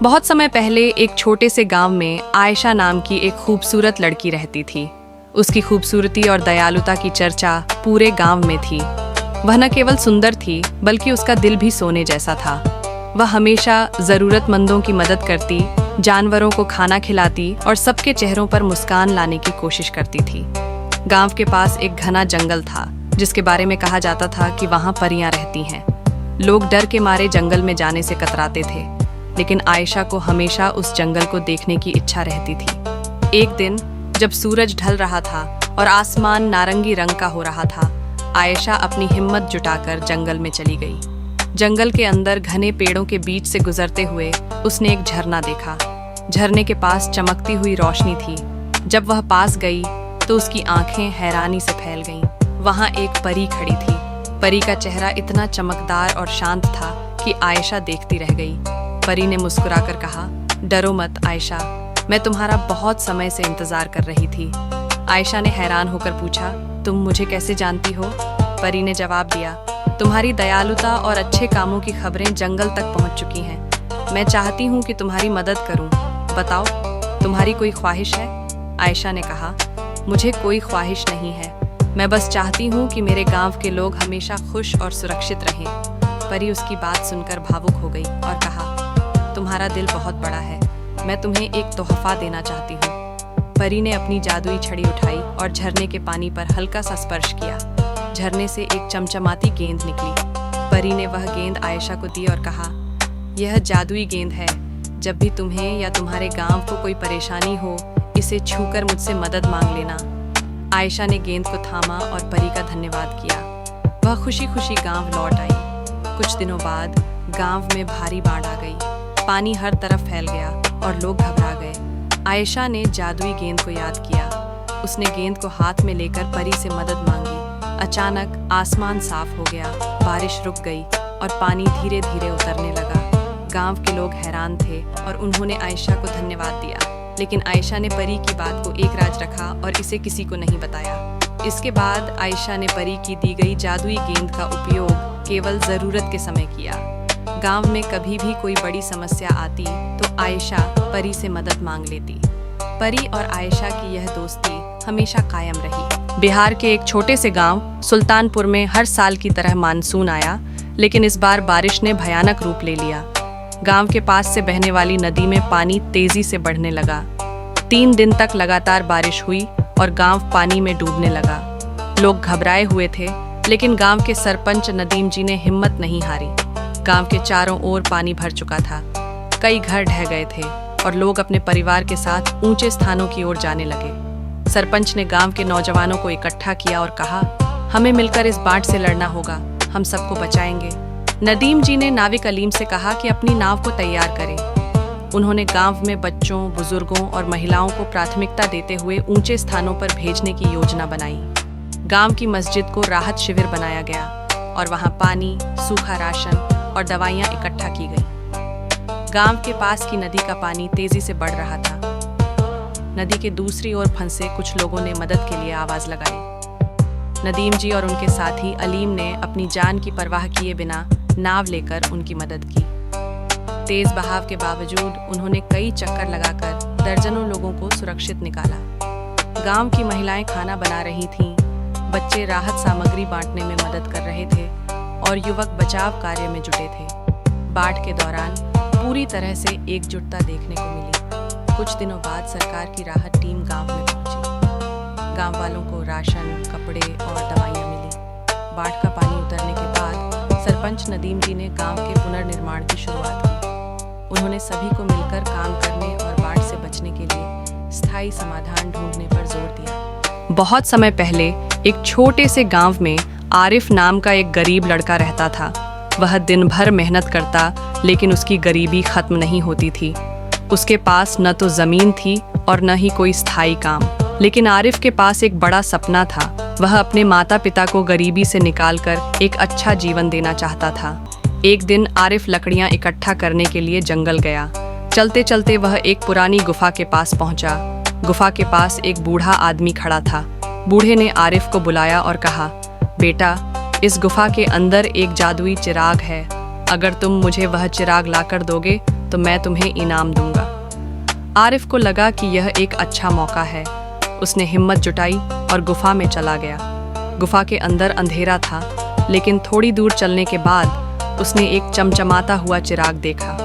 बहुत समय पहले एक छोटे से गांव में आयशा नाम की एक खूबसूरत लड़की रहती थी। उसकी खूबसूरती और दयालुता की चर्चा पूरे गांव में थी। वह न केवल सुंदर थी बल्कि उसका दिल भी सोने जैसा था। वह हमेशा जरूरतमंदों की मदद करती, जानवरों को खाना खिलाती और सबके चेहरों पर मुस्कान लाने की कोशिश करती थी। गांव के पास एक घना जंगल था जिसके बारे में कहा जाता था कि वहां परियां रहती हैं। लोग डर के मारे जंगल में जाने से कतराते थे, लेकिन आयशा को हमेशा उस जंगल को देखने की इच्छा रहती थी। एक दिन जब सूरज ढल रहा था और आसमान नारंगी रंग का हो रहा था, आयशा अपनी हिम्मत जुटाकर जंगल में चली गई। जंगल के अंदर घने पेड़ों के बीच से गुजरते हुए उसने एक झरना देखा। झरने के पास चमकती हुई रोशनी थी। जब वह पास गई तो उसकी आंखें हैरानी से फैल गईं। वहां एक परी खड़ी थी। परी का चेहरा इतना चमकदार और शांत था कि आयशा देखती रह गई। परी ने मुस्कुराकर कहा, डरो मत आयशा, मैं तुम्हारा बहुत समय से इंतजार कर रही थी। आयशा ने हैरान होकर पूछा, तुम मुझे कैसे जानती हो? परी ने जवाब दिया, तुम्हारी दयालुता और अच्छे कामों की खबरें जंगल तक पहुंच चुकी हैं। मैं चाहती हूं कि तुम्हारी मदद करूं। बताओ, तुम्हारी कोई ख्वाहिश है? आयशा ने कहा, मुझे कोई ख्वाहिश नहीं है, मैं बस चाहती हूं कि मेरे गांव के लोग हमेशा खुश और सुरक्षित रहें। परी उसकी बात सुनकर भावुक हो गई और कहा, तुम्हारा दिल बहुत बड़ा है, मैं तुम्हें एक तोहफा देना चाहती हूँ। परी ने अपनी जादुई छड़ी उठाई और झरने के पानी पर हल्का सा स्पर्श किया। झरने से एक चमचमाती गेंद निकली। परी ने वह गेंद आयशा को दी और कहा, यह जादुई गेंद है, जब भी तुम्हें या तुम्हारे गांव को कोई परेशानी हो, इसे छूकर मुझसे मदद मांग लेना। आयशा ने गेंद को थामा और परी का धन्यवाद किया। वह खुशी खुशी गांव लौट आई। कुछ दिनों बाद गांव में भारी बाढ़ आ गई। पानी हर तरफ फैल गया और लोग घबरा गए। आयशा ने जादुई गेंद को याद किया। उसने गेंद को हाथ में लेकर परी से मदद मांगी। अचानक आसमान साफ हो गया, बारिश रुक गई और पानी धीरे धीरे उतरने लगा। गांव के लोग हैरान थे और उन्होंने आयशा को धन्यवाद दिया, लेकिन आयशा ने परी की बात को एक राज रखा और इसे किसी को नहीं बताया। इसके बाद आयशा ने परी की दी गई जादुई गेंद का उपयोग केवल जरूरत के समय किया। गांव में कभी भी कोई बड़ी समस्या आती तो आयशा परी से मदद मांग लेती। परी और आयशा की यह दोस्ती हमेशा कायम रही। बिहार के एक छोटे से गांव सुल्तानपुर में हर साल की तरह मानसून आया, लेकिन इस बार बारिश ने भयानक रूप ले लिया। गांव के पास से बहने वाली नदी में पानी तेजी से बढ़ने लगा। 3 दिन तक लगातार बारिश हुई और गांव पानी में डूबने लगा। लोग घबराए हुए थे, लेकिन गांव के सरपंच नदीम जी ने हिम्मत नहीं हारी। गांव के चारों ओर पानी भर चुका था। कई घर ढह गए थे और लोग अपने परिवार के साथ ऊंचे स्थानों की ओर जाने लगे। सरपंच ने गांव के नौजवानों को इकट्ठा किया और कहा, हमें मिलकर इस बाढ़ से लड़ना होगा, हम सबको बचाएंगे। नदीम जी ने नाविक अलीम से कहा कि अपनी नाव को तैयार करें। उन्होंने गांव में बच्चों, बुजुर्गों और महिलाओं को प्राथमिकता देते हुए ऊंचे स्थानों पर भेजने की योजना बनाई। गांव की मस्जिद को राहत शिविर बनाया गया और वहां पानी, सूखा राशन और दवाइयां इकट्ठा की गई। गांव के पास की नदी का पानी तेजी से बढ़ रहा था। नदी के दूसरी ओर फंसे कुछ लोगों ने मदद के लिए आवाज लगाई। नदीम जी और उनके साथी अलीम ने अपनी जान की परवाह किए बिना नाव लेकर उनकी मदद की। तेज बहाव के बावजूद उन्होंने कई चक्कर लगाकर दर्जनों लोगों को सुरक्षित निकाला। गांव की महिलाएं खाना बना रही थीं, बच्चे राहत सामग्री बांटने में मदद कर रहे थे और युवक बचाव कार्य में जुटे थे। बाढ़ के दौरान पूरी तरह से एकजुटता देखने को मिली। कुछ दिनों बाद सरकार की राहत टीम गांव में पहुंची। गांव वालों को राशन, कपड़े और दवाइयां मिली। बाढ़ का पानी उतरने के बाद सरपंच नदीम जी ने गांव के पुनर्निर्माण की शुरुआत की। उन्होंने सभी को मिलकर काम करने और बाढ़ से बचने के लिए स्थायी समाधान ढूंढने पर जोर दिया। बहुत समय पहले एक छोटे से गांव में आरिफ नाम का एक गरीब लड़का रहता था। वह दिन भर मेहनत करता, लेकिन उसकी गरीबी खत्म नहीं होती थी। उसके पास न तो जमीन थी और न ही कोई स्थायी काम, लेकिन आरिफ के पास एक बड़ा सपना था। वह अपने माता पिता को गरीबी से निकालकर एक अच्छा जीवन देना चाहता था। एक दिन आरिफ लकड़ियां इकट्ठा करने के लिए जंगल गया। चलते चलते वह एक पुरानी गुफा के पास पहुंचा। गुफा के पास एक बूढ़ा आदमी खड़ा था। बूढ़े ने आरिफ को बुलाया और कहा, बेटा, इस गुफा के अंदर एक जादुई चिराग है। अगर तुम मुझे वह चिराग लाकर दोगे तो मैं तुम्हें इनाम दूंगा। आरिफ को लगा कि यह एक अच्छा मौका है। उसने हिम्मत जुटाई और गुफा में चला गया। गुफा के अंदर अंधेरा था, लेकिन थोड़ी दूर चलने के बाद उसने एक चमचमाता हुआ चिराग देखा।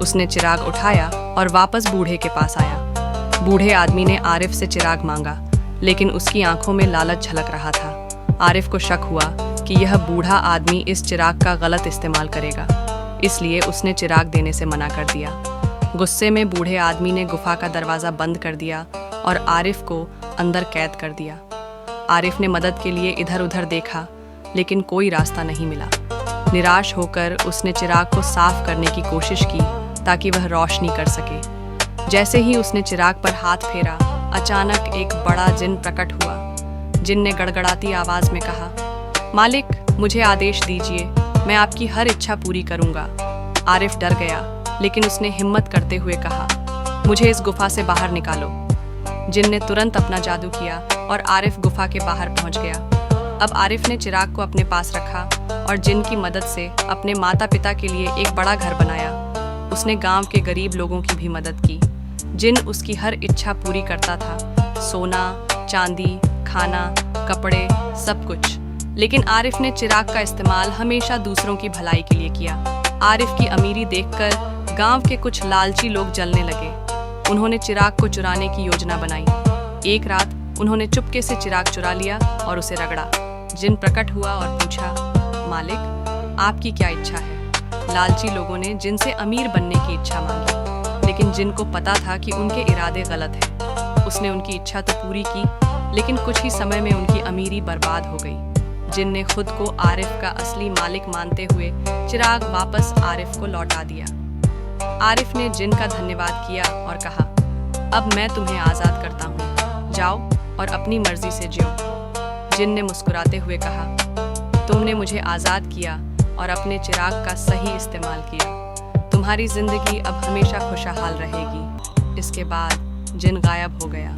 उसने चिराग उठाया और वापस बूढ़े के पास आया। बूढ़े आदमी ने आरिफ से चिराग मांगा, लेकिन उसकी आंखों में लालच झलक रहा था। आरिफ को शक हुआ कि यह बूढ़ा आदमी इस चिराग का गलत इस्तेमाल करेगा, इसलिए उसने चिराग देने से मना कर दिया। गुस्से में बूढ़े आदमी ने गुफा का दरवाज़ा बंद कर दिया और आरिफ को अंदर कैद कर दिया। आरिफ ने मदद के लिए इधर उधर देखा, लेकिन कोई रास्ता नहीं मिला। निराश होकर उसने चिराग को साफ करने की कोशिश की ताकि वह रोशनी कर सके। जैसे ही उसने चिराग पर हाथ फेरा, अचानक एक बड़ा जिन प्रकट हुआ। जिन ने गड़गड़ाती आवाज़ में कहा, मालिक, मुझे आदेश दीजिए, मैं आपकी हर इच्छा पूरी करूंगा। आरिफ डर गया, लेकिन उसने हिम्मत करते हुए कहा, मुझे इस गुफा से बाहर निकालो। जिन ने तुरंत अपना जादू किया और आरिफ गुफा के बाहर पहुंच गया। अब आरिफ ने चिराग को अपने पास रखा और जिन की मदद से अपने माता पिता के लिए एक बड़ा घर बनाया। उसने गांव के गरीब लोगों की भी मदद की। जिन उसकी हर इच्छा पूरी करता था, सोना, चांदी, खाना, कपड़े, सब कुछ। लेकिन आरिफ ने चिराग का इस्तेमाल हमेशा दूसरों की भलाई के लिए किया। आरिफ की अमीरी देखकर गांव के कुछ लालची लोग जलने लगे। उन्होंने चिराग को चुराने की योजना बनाई। एक रात उन्होंने चुपके से चिराग चुरा लिया और उसे रगड़ा। जिन प्रकट हुआ और पूछा, मालिक, आपकी क्या इच्छा है? लालची लोगों ने जिन से अमीर बनने की इच्छा मांगी, लेकिन जिन को पता था कि उनके इरादे गलत हैं। उसने उनकी इच्छा तो पूरी की, लेकिन कुछ ही समय में उनकी अमीरी बर्बाद हो गई। जिन ने खुद को आरिफ का असली मालिक मानते हुए चिराग वापस आरिफ को लौटा दिया। आरिफ ने जिन का धन्यवाद किया और कहा, अब मैं तुम्हें आज़ाद करता हूँ, जाओ और अपनी मर्जी से जियो। जिन ने मुस्कुराते हुए कहा, तुमने मुझे आज़ाद किया और अपने चिराग का सही इस्तेमाल किया। तुम्हारी जिंदगी अब हमेशा खुशहाल रहेगी। इसके बाद जिन गायब हो गया।